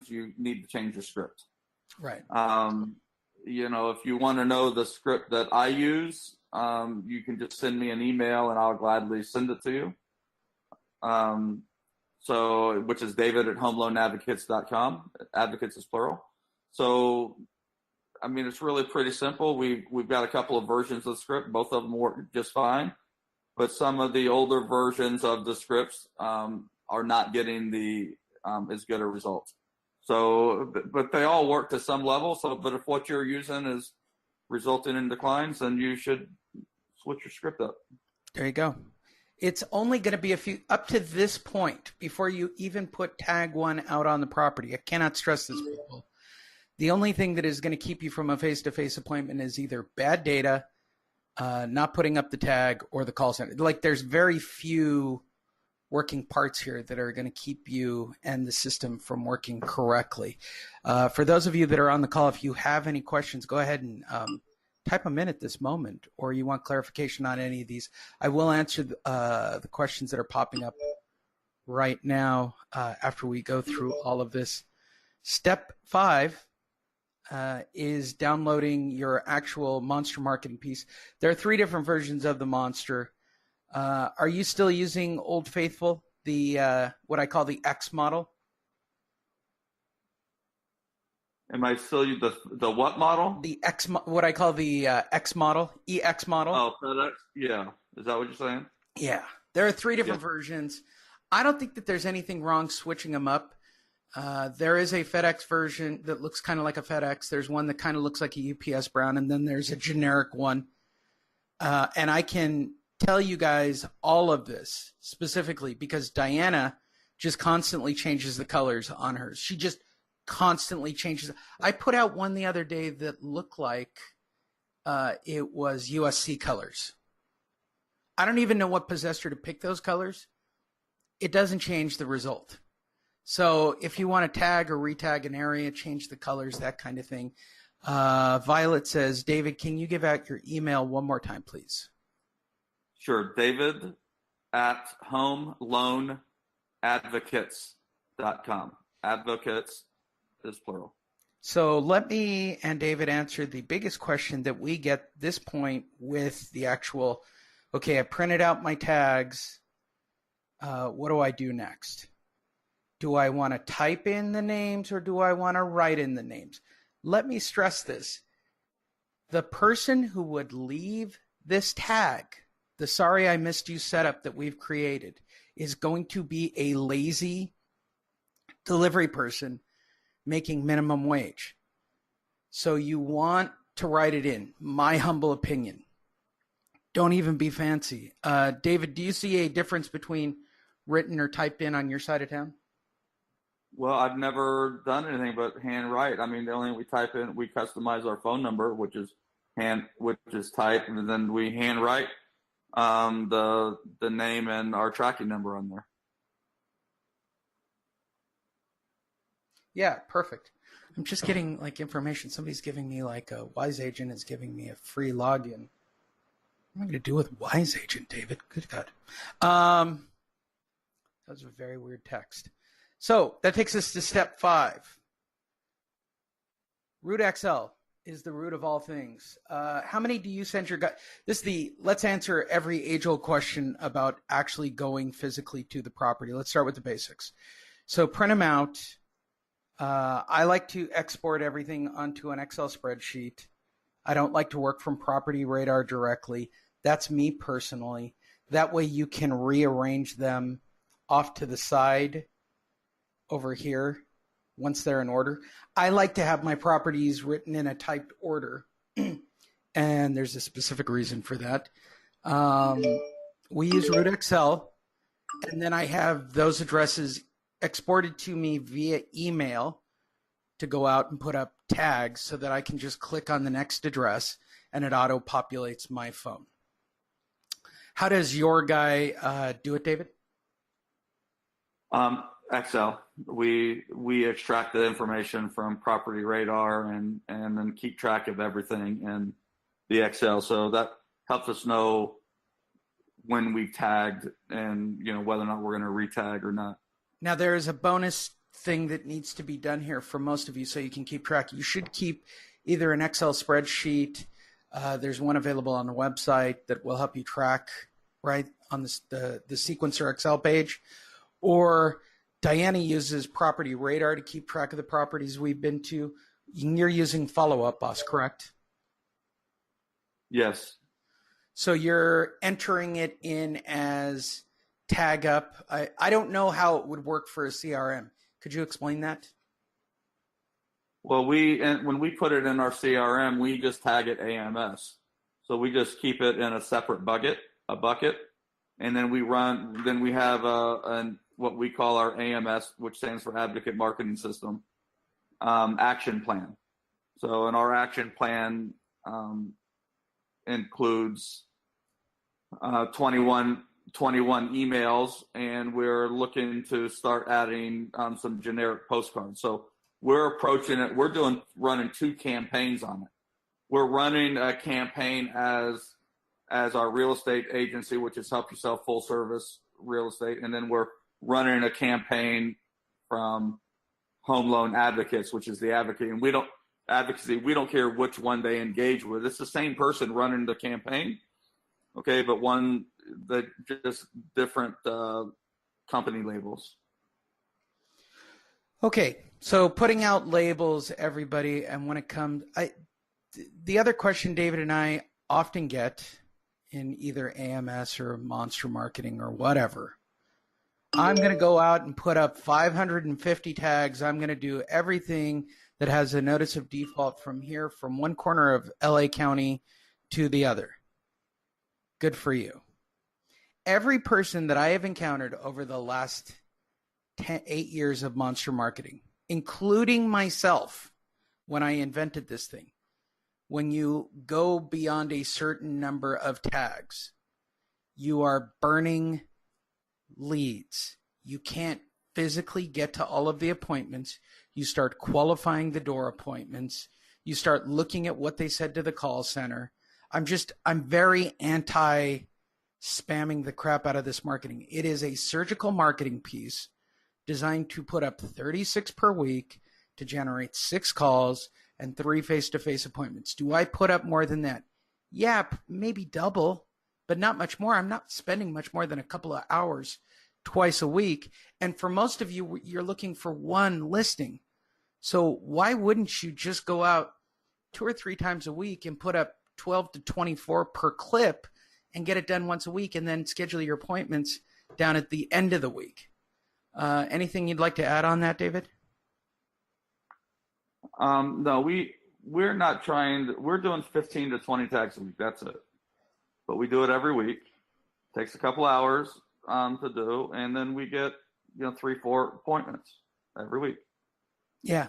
you need to change your script. Right. If you want to know the script that I use, you can just send me an email and I'll gladly send it to you. Which is david@homeloanadvocates.com. Advocates is plural. So, it's really pretty simple. We've got a couple of versions of the script. Both of them work just fine. But some of the older versions of the scripts are not getting as good a result. So, but they all work to some level. But if what you're using is resulting in declines, then you should switch your script up. There you go. It's only going to be up to this point before you even put tag 1 out on the property. I cannot stress this, people. The only thing that is going to keep you from a face-to-face appointment is either bad data, not putting up the tag, or the call center. Like, there's very few working parts here that are going to keep you and the system from working correctly. For those of you that are on the call, if you have any questions, go ahead and type them in at this moment, or you want clarification on any of these. I will answer the questions that are popping up right now after we go through all of this. Step 5 is downloading your actual Monster marketing piece. There are 3 different versions of the Monster. Are you still using Old Faithful, the what I call the X model? Am I still the what model? The X, what I call the X model, EX model. Oh, FedEx. Yeah, is that what you're saying? Yeah, there are 3 different versions. I don't think that there's anything wrong switching them up. There is a FedEx version that looks kind of like a FedEx. There's one that kind of looks like a UPS Brown, and then there's a generic one. And I can tell you guys all of this specifically because Diana just constantly changes the colors on hers. She just constantly changes. I put out one the other day that looked like it was USC colors. I don't even know what possessed her to pick those colors. It doesn't change the result. So if you want to tag or retag an area, change the colors, that kind of thing. Violet says, David, can you give out your email one more time, please? Sure. david@homeloanadvocates.com. Advocates is plural. So let me and David answer the biggest question that we get at this point with the actual, okay, I printed out my tags. What do I do next? Do I want to type in the names or do I want to write in the names? Let me stress this. The person who would leave this tag, the sorry I missed you setup that we've created, is going to be a lazy delivery person making minimum wage. So you want to write it in, my humble opinion. Don't even be fancy. David, do you see a difference between written or typed in on your side of town? Well, I've never done anything but hand write. I mean, the only thing we type in, we customize our phone number, which is type, and then we hand write the name and our tracking number on there. Yeah, perfect. I'm just getting information. Somebody's giving me a Wise Agent is giving me a free login. What am I going to do with Wise Agent, David? Good God. That was a very weird text. So that takes us to step 5. Root XL is the root of all things. How many do you send your guy? Let's answer every age-old question about actually going physically to the property. Let's start with the basics. So print them out. I like to export everything onto an Excel spreadsheet. I don't like to work from Property Radar directly. That's me personally. That way you can rearrange them off to the side over here once they're in order. I like to have my properties written in a typed order, and there's a specific reason for that. We use Root Excel, and then I have those addresses exported to me via email to go out and put up tags so that I can just click on the next address and it auto-populates my phone. How does your guy do it, David? Excel. We extract the information from Property Radar and then keep track of everything in the Excel. So that helps us know when we've tagged and whether or not we're going to retag or not. Now there is a bonus thing that needs to be done here for most of you so you can keep track. You should keep either an Excel spreadsheet. There's one available on the website that will help you track right on the sequencer Excel page. Or Diana uses Property Radar to keep track of the properties we've been to. You're using Follow Up Boss, correct? Yes. So you're entering it in as tag up. I don't know how it would work for a CRM. Could you explain that? Well, when we put it in our CRM, we just tag it AMS. So we just keep it in a separate bucket, and then we have what we call our AMS, which stands for Advocate Marketing System, action plan. So in our action plan includes 21 emails, and we're looking to start adding some generic postcards. So we're approaching it. We're running 2 campaigns on it. We're running a campaign as our real estate agency, which is Help Yourself Full Service Real Estate, and then we're running a campaign from Home Loan Advocates, which is the advocate. And we don't care which one they engage with. It's the same person running the campaign, okay, but just different company labels. Okay, so putting out labels, everybody, and when it comes, the other question David and I often get in either AMS or Monster Marketing or whatever, I'm going to go out and put up 550 tags. I'm going to do everything that has a notice of default from here, from one corner of LA County to the other. Good for you. Every person that I have encountered over the last 8 years of Monster Marketing, including myself when I invented this thing, when you go beyond a certain number of tags, you are burning leads. You can't physically get to all of the appointments. You start qualifying the door appointments. You start looking at what they said to the call center. I'm very anti spamming the crap out of this marketing. It is a surgical marketing piece designed to put up 36 per week to generate 6 calls and 3 face-to-face appointments. Do I put up more than that? Yeah, maybe double, but not much more. I'm not spending much more than a couple of hours twice a week. And for most of you, you're looking for one listing. So why wouldn't you just go out 2 or 3 times a week and put up 12 to 24 per clip and get it done once a week, and then schedule your appointments down at the end of the week? Anything you'd like to add on that, David? No, we're not trying. We're doing 15 to 20 tags a week. That's it. But we do it every week. Takes a couple hours to do, and then we get 3-4 appointments every week. Yeah,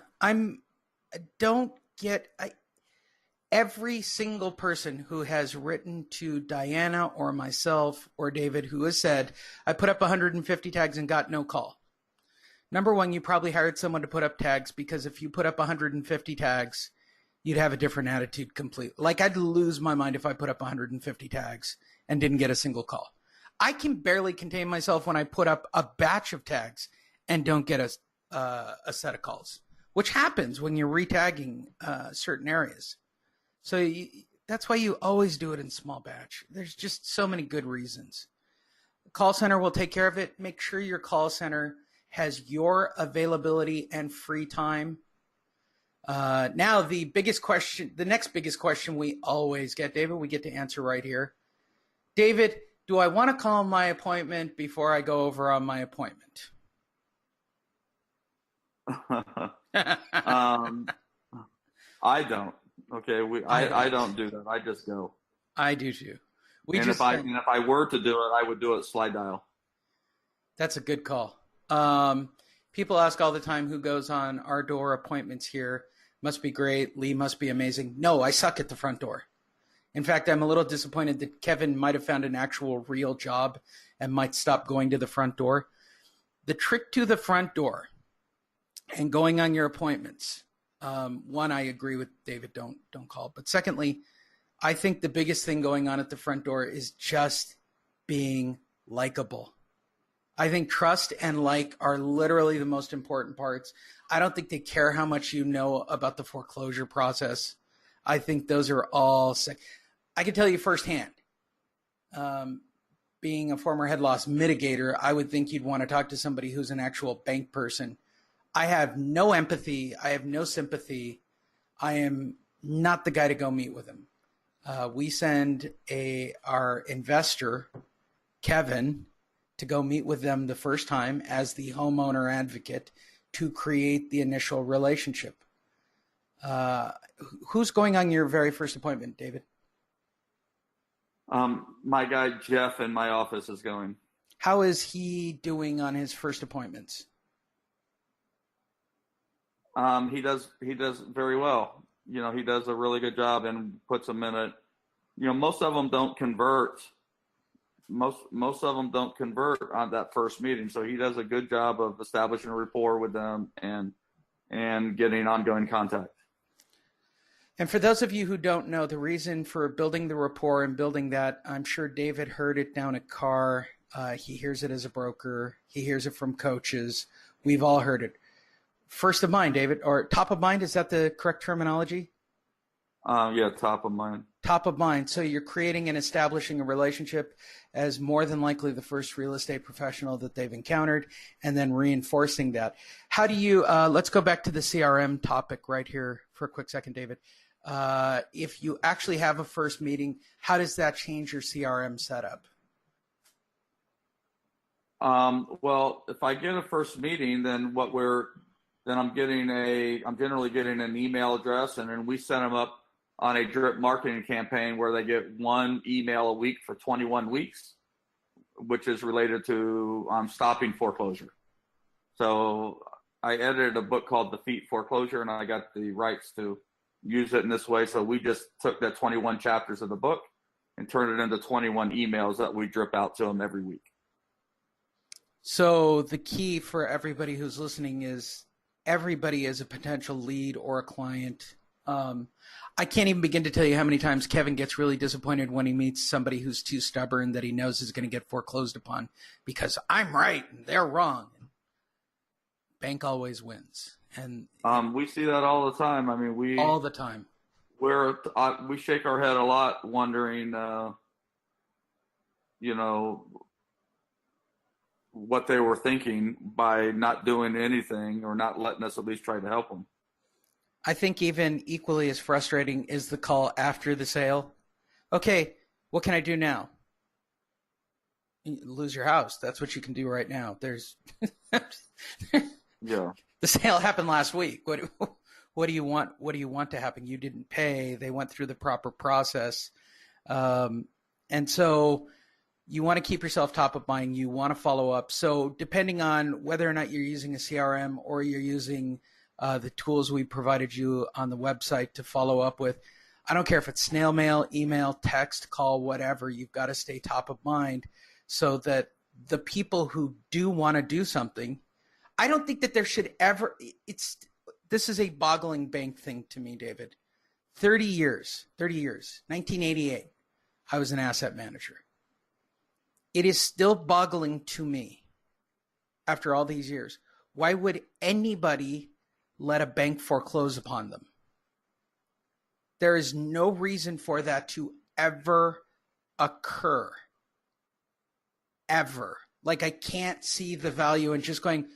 every single person who has written to Diana or myself or David who has said, I put up 150 tags and got no call. Number one, you probably hired someone to put up tags, because if you put up 150 tags, you'd have a different attitude completely. Like, I'd lose my mind if I put up 150 tags and didn't get a single call. I can barely contain myself when I put up a batch of tags and don't get a set of calls, which happens when you're retagging certain areas. So that's why you always do it in small batch. There's just so many good reasons. The call center will take care of it. Make sure your call center has your availability and free time. Now, the next biggest question we always get, David, we get to answer right here. David, do I want to call my appointment before I go over on my appointment? I don't. Okay, I don't do that. I just go. I do too. If I were to do it, I would do it slide dial. That's a good call. People ask all the time who goes on our door appointments here. Must be great. Lee must be amazing. No, I suck at the front door. In fact, I'm a little disappointed that Kevin might have found an actual real job and might stop going to the front door. The trick to the front door and going on your appointments, one, I agree with David, don't call. But secondly, I think the biggest thing going on at the front door is just being likable. I think trust and like are literally the most important parts. I don't think they care how much you know about the foreclosure process. I think those are all I can tell you firsthand, being a former head loss mitigator, I would think you'd want to talk to somebody who's an actual bank person. I have no empathy. I have no sympathy. I am not the guy to go meet with him. We send our investor, Kevin, to go meet with them the first time as the homeowner advocate to create the initial relationship. Who's going on your very first appointment, David? My guy Jeff in my office is going. How is he doing on his first appointments? He does very well. You know, he does a really good job and puts them in it. You know, most of them don't convert. Most of them don't convert on that first meeting. So he does a good job of establishing a rapport with them and getting ongoing contact. And for those of you who don't know, the reason for building the rapport and building that, I'm sure David heard it down at Carr. He hears it as a broker. He hears it from coaches. We've all heard it. First of mind, David, or top of mind, is that the correct terminology? Yeah, top of mind. Top of mind. So you're creating and establishing a relationship as more than likely the first real estate professional that they've encountered, and then reinforcing that. How do you, let's go back to the CRM topic right here for a quick second, David. If you actually have a first meeting, how does that change your CRM setup? Well, if I get a first meeting, then I'm generally getting an email address, and then we set them up on a drip marketing campaign where they get one email a week for 21 weeks, which is related to stopping foreclosure. So I edited a book called Defeat Foreclosure, and I got the rights to use it in this way. So we just took that 21 chapters of the book and turned it into 21 emails that we drip out to them every week. So the key for everybody who's listening is everybody is a potential lead or a client. I can't even begin to tell you how many times Kevin gets really disappointed when he meets somebody who's too stubborn that he knows is going to get foreclosed upon because I'm right and they're wrong. Bank always wins. And we see that all the time. I mean, all the time. We shake our head a lot wondering, you know, what they were thinking by not doing anything or not letting us at least try to help them. I think even equally as frustrating is the call after the sale. Okay, what can I do now? Lose your house. That's what you can do right now. There's yeah. The sale happened last week. What do you want? What do you want to happen? You didn't pay. They went through the proper process. And so you want to keep yourself top of mind. You want to follow up. So depending on whether or not you're using a CRM or you're using the tools we provided you on the website to follow up with, I don't care if it's snail mail, email, text, call, whatever, you've got to stay top of mind so that the people who do want to do something, I don't think that there should ever, this is a boggling bank thing to me, David. 30 years, 1988, I was an asset manager. It is still boggling to me after all these years. Why would anybody let a bank foreclose upon them? There is no reason for that to ever occur. Ever. Like, I can't see the value in just going,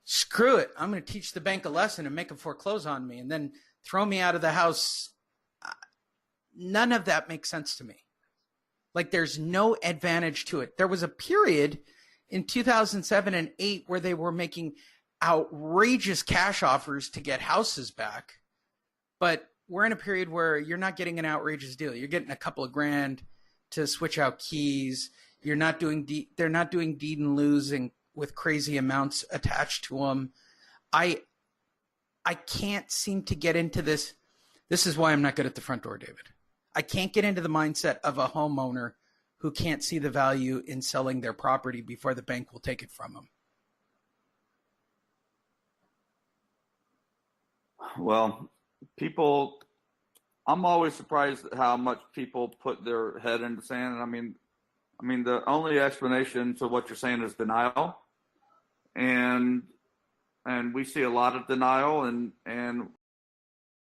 screw it, I'm going to teach the bank a lesson and make them foreclose on me and then throw me out of the house. None of that makes sense to me. Like, there's no advantage to it. There was a period in 2007 and 8 where they were making outrageous cash offers to get houses back. But we're in a period where you're not getting an outrageous deal. You're getting a couple of grand to switch out keys. You're not doing they're not doing deed and losing with crazy amounts attached to them. I can't seem to get into this. This is why I'm not good at the front door, David. I can't get into the mindset of a homeowner who can't see the value in selling their property before the bank will take it from them. Well, I'm always surprised at how much people put their head in the sand. I mean, the only explanation to what you're saying is denial. and we see a lot of denial, and